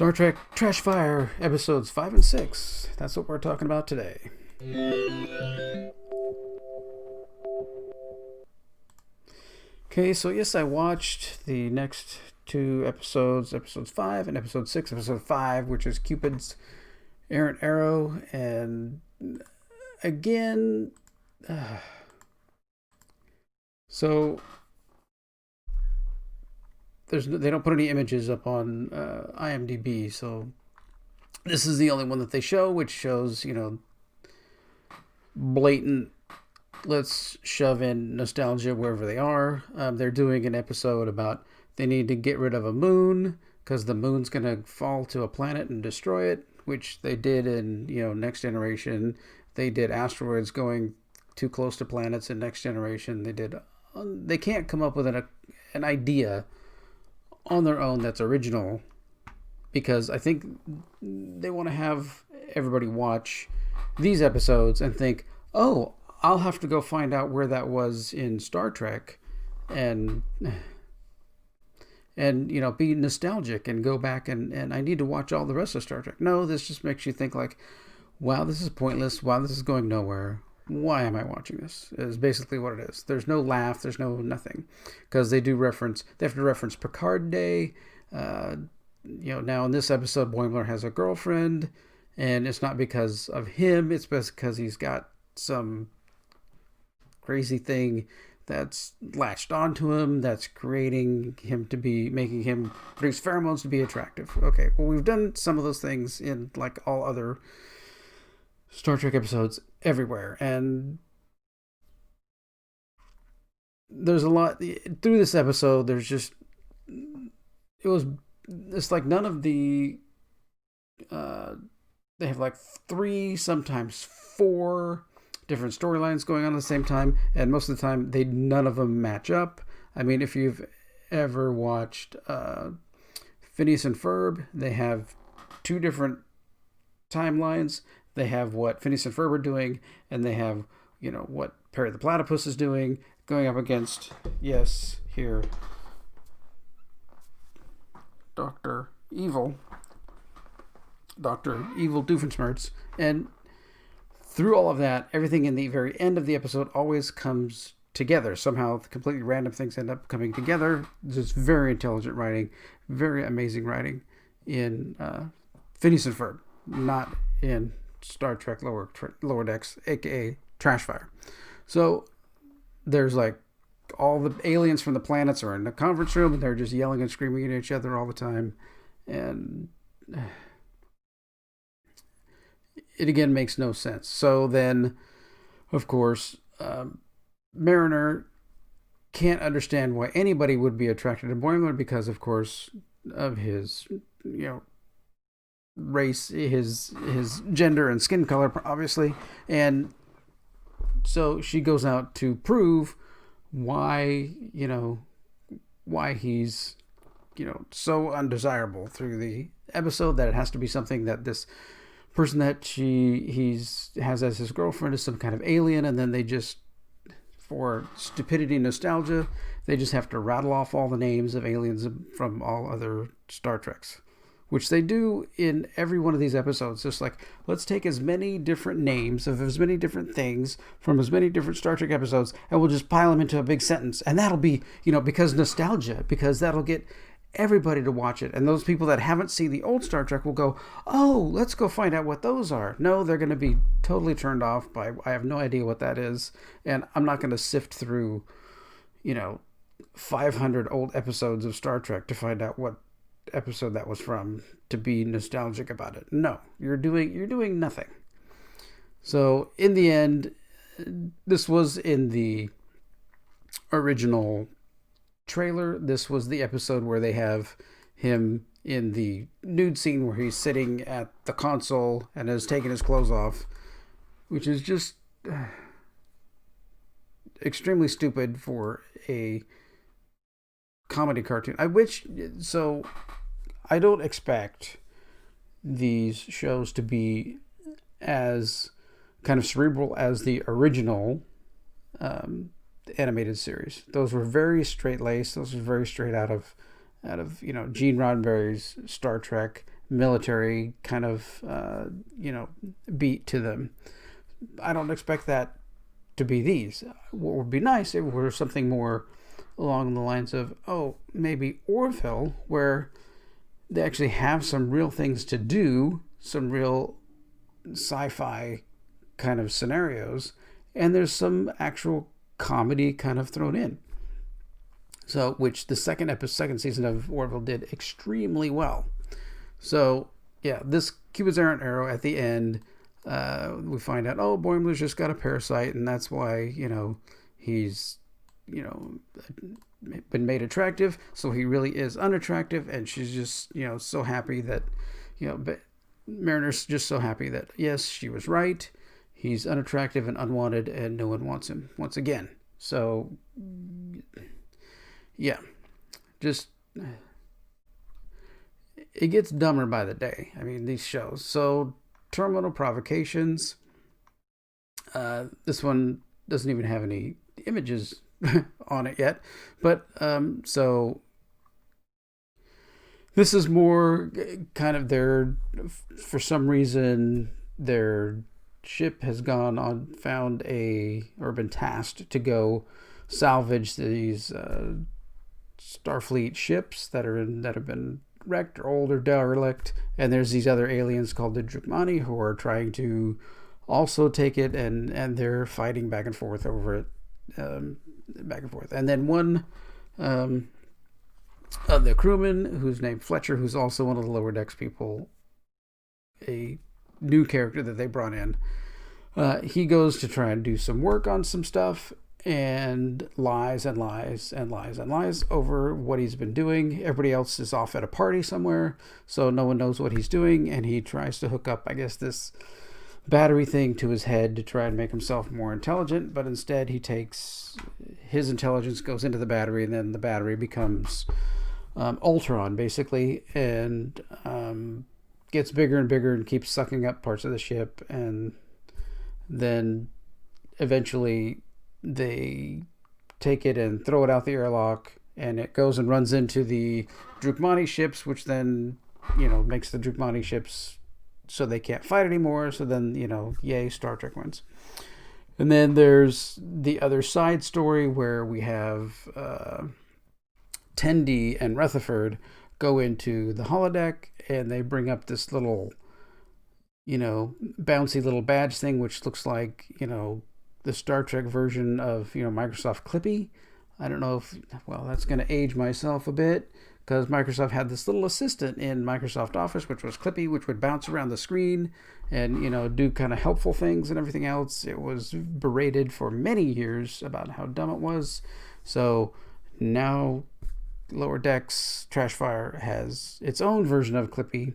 Star Trek Trash Fire episodes 5 and 6. That's what we're talking about today. Okay, so yes, I watched the next two episodes, episodes 5 and episode 6. Episode 5, which is Cupid's errant arrow, and again, so they don't put any images up on IMDb, so this is the only one that they show, which shows, blatant, let's shove in nostalgia wherever they are. They're doing an episode about they need to get rid of a moon because the moon's going to fall to a planet and destroy it, which they did in, Next Generation. They did asteroids going too close to planets in Next Generation. They can't come up with an idea on their own that's original, because I think they want to have everybody watch these episodes and think, oh, I'll have to go find out where that was in Star Trek and be nostalgic and go back and I need to watch all the rest of Star Trek. No, this just makes you think like, wow, this is pointless. Wow, this is going nowhere. Why am I watching this? Is basically what it is. There's no laugh. There's no nothing, because they have to reference Picard Day. Now in this episode, Boimler has a girlfriend, and it's not because of him. It's because he's got some crazy thing that's latched onto him, that's making him produce pheromones to be attractive. Okay, well, we've done some of those things in like all other Star Trek episodes everywhere, and there's a lot through this episode. It's like none of the they have like 3, sometimes 4 different storylines going on at the same time, and most of the time none of them match up. I mean, if you've ever watched Phineas and Ferb, they have 2 different timelines. They have what Phineas and Ferb are doing, and they have, what Perry the Platypus is doing, going up against, yes, here, Dr. Evil Doofenshmirtz. And through all of that, everything in the very end of the episode always comes together. Somehow, completely random things end up coming together. Just very intelligent writing, very amazing writing in Phineas and Ferb, not in Star Trek Lower Decks, aka Trash Fire. So there's like all the aliens from the planets are in the conference room, and they're just yelling and screaming at each other all the time, and it again makes no sense. So then, of course, Mariner can't understand why anybody would be attracted to Boimler, because, of course, of his, race, his gender and skin color, obviously. And so she goes out to prove why he's, so undesirable through the episode, that it has to be something that this person that he has as his girlfriend is some kind of alien, and then they just, for stupidity and nostalgia, they just have to rattle off all the names of aliens from all other Star Treks, which they do in every one of these episodes. Just like, let's take as many different names of as many different things from as many different Star Trek episodes, and we'll just pile them into a big sentence, and that'll be, because nostalgia, because that'll get everybody to watch it. And those people that haven't seen the old Star Trek will go, oh, let's go find out what those are. No, they're going to be totally turned off by, I have no idea what that is, and I'm not going to sift through 500 old episodes of Star Trek to find out what episode that was from to be nostalgic about it. No, you're doing nothing. So in the end, this was in the original trailer. This was the episode where they have him in the nude scene where he's sitting at the console and has taken his clothes off, which is just extremely stupid for a comedy cartoon. I don't expect these shows to be as kind of cerebral as the original animated series. Those were very straight laced. Those were very straight out of Gene Roddenberry's Star Trek. military kind of beat to them. I don't expect that to be these. What would be nice if it were something more along the lines of, maybe Orville, where they actually have some real things to do, some real sci-fi kind of scenarios, and there's some actual comedy kind of thrown in. So, which the second season of Orville did extremely well. So, yeah, this Cupid's errant arrow at the end, we find out, Boimler's just got a parasite, and that's why, he's, been made attractive, so he really is unattractive, and she's just, so happy that, but Mariner's just so happy that, yes, she was right, he's unattractive and unwanted, and no one wants him once again. So, yeah, just, it gets dumber by the day. I mean, these shows. So, Terminal Provocations, this one doesn't even have any images on it yet, but so this is more kind of for some reason their ship has been tasked to go salvage these Starfleet ships that have been wrecked or old or derelict, and there's these other aliens called the Drukmani who are trying to also take it, and they're fighting back and forth over it. And then one of the crewmen, who's named Fletcher, who's also one of the lower decks people, a new character that they brought in, he goes to try and do some work on some stuff and lies and lies and lies and lies over what he's been doing. Everybody else is off at a party somewhere, so no one knows what he's doing, and he tries to hook up, I guess, this battery thing to his head to try and make himself more intelligent, but instead he takes his intelligence, goes into the battery, and then the battery becomes Ultron, basically, and gets bigger and bigger and keeps sucking up parts of the ship, and then eventually they take it and throw it out the airlock, and it goes and runs into the Drukmani ships, which then, makes the Drukmani ships so they can't fight anymore. So then, yay, Star Trek wins. And then there's the other side story where we have Tendi and Rutherford go into the holodeck, and they bring up this little, bouncy little badge thing, which looks like, the Star Trek version of, Microsoft Clippy. I don't know if, that's going to age myself a bit, because Microsoft had this little assistant in Microsoft Office, which was Clippy, which would bounce around the screen and, do kind of helpful things and everything else. It was berated for many years about how dumb it was. So now Lower Decks Trashfire has its own version of Clippy,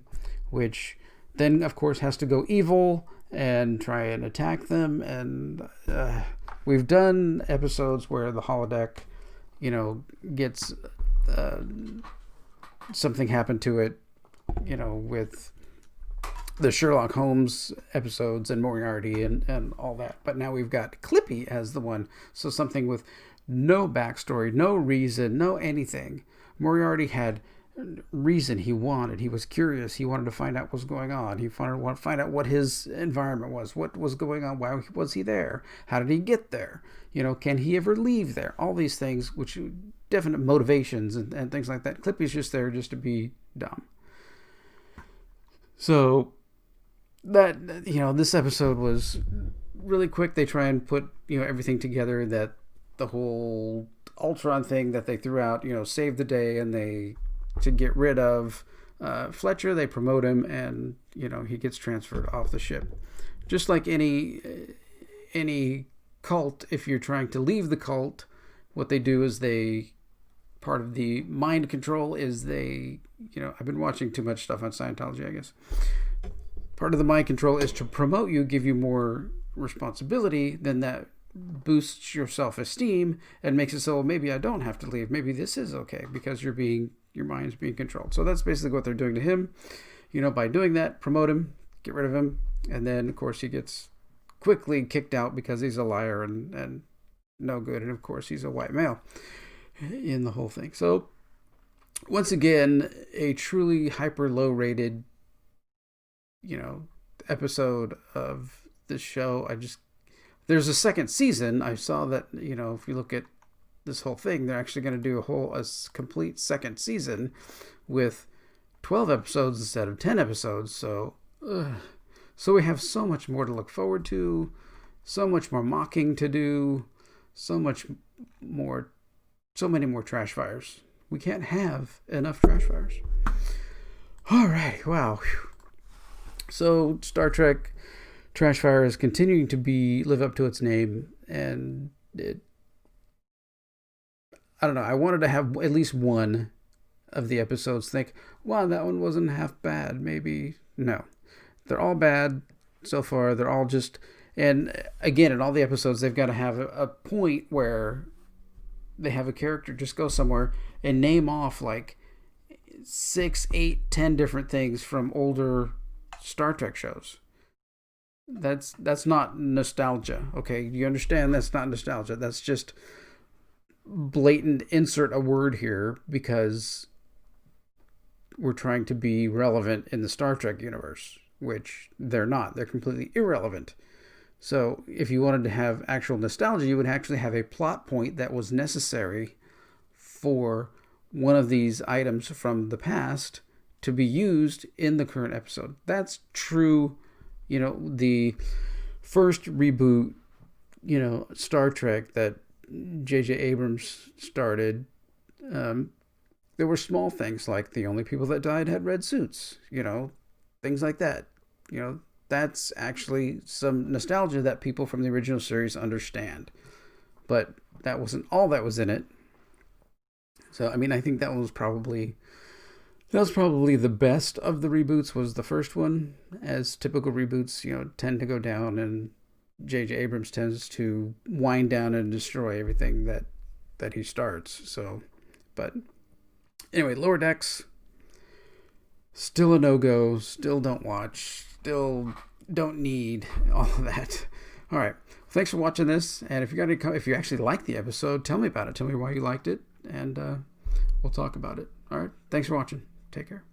which then, of course, has to go evil and try and attack them. And we've done episodes where the holodeck, gets something happen to it, with the Sherlock Holmes episodes and Moriarty and all that. But now we've got Clippy as the one. So something with no backstory, no reason, no anything. Moriarty had reason. He was curious. He wanted to find out what was going on. He wanted to find out what his environment was, what was going on, why was he there, how did he get there, can he ever leave there, all these things, which definite motivations and things like that. Clippy's just there just to be dumb. So that, this episode was really quick. They try and put, everything together, that the whole Ultron thing that they threw out, saved the day, and to get rid of Fletcher, they promote him, and he gets transferred off the ship. Just like any cult, if you're trying to leave the cult, what they do is part of the mind control is I've been watching too much stuff on Scientology, I guess. Part of the mind control is to promote you, give you more responsibility, then that boosts your self-esteem and makes it so maybe I don't have to leave. Maybe this is okay because your mind's being controlled. So that's basically what they're doing to him. By doing that, promote him, get rid of him, and then of course he gets quickly kicked out because he's a liar and no good, and of course he's a white male in the whole thing. So once again, a truly hyper low rated episode of this show. There's a second season. I saw that, if you look at this whole thing, they're actually going to do a complete second season with 12 episodes instead of 10 episodes. So we have so much more to look forward to, so much more mocking to do, so many more trash fires. We can't have enough trash fires. All right, wow. So Star Trek Trash Fire is continuing to live up to its name, and I don't know. I wanted to have at least one of the episodes think, wow, that one wasn't half bad. Maybe no, they're all bad so far. They're all just, and again, in all the episodes, they've got to have a point where they have a character just go somewhere and name off like 6, 8, 10 different things from older Star Trek shows. That's not nostalgia, okay? You understand? That's not nostalgia. That's just blatant insert a word here because we're trying to be relevant in the Star Trek universe, which they're not. They're completely irrelevant. So if you wanted to have actual nostalgia, you would actually have a plot point that was necessary for one of these items from the past to be used in the current episode. That's true. The first reboot, Star Trek that J.J. Abrams started, there were small things like the only people that died had red suits, things like that. That's actually some nostalgia that people from the original series understand. But that wasn't all that was in it. So, I think that was probably the best of the reboots was the first one. As typical reboots, tend to go down, and J.J. Abrams tends to wind down and destroy everything that he starts. So, but anyway, Lower Decks, still a no-go, still don't watch, still don't need all of that. All right. Thanks for watching this. And if you actually liked the episode, tell me about it. Tell me why you liked it, and we'll talk about it. All right. Thanks for watching. Take care.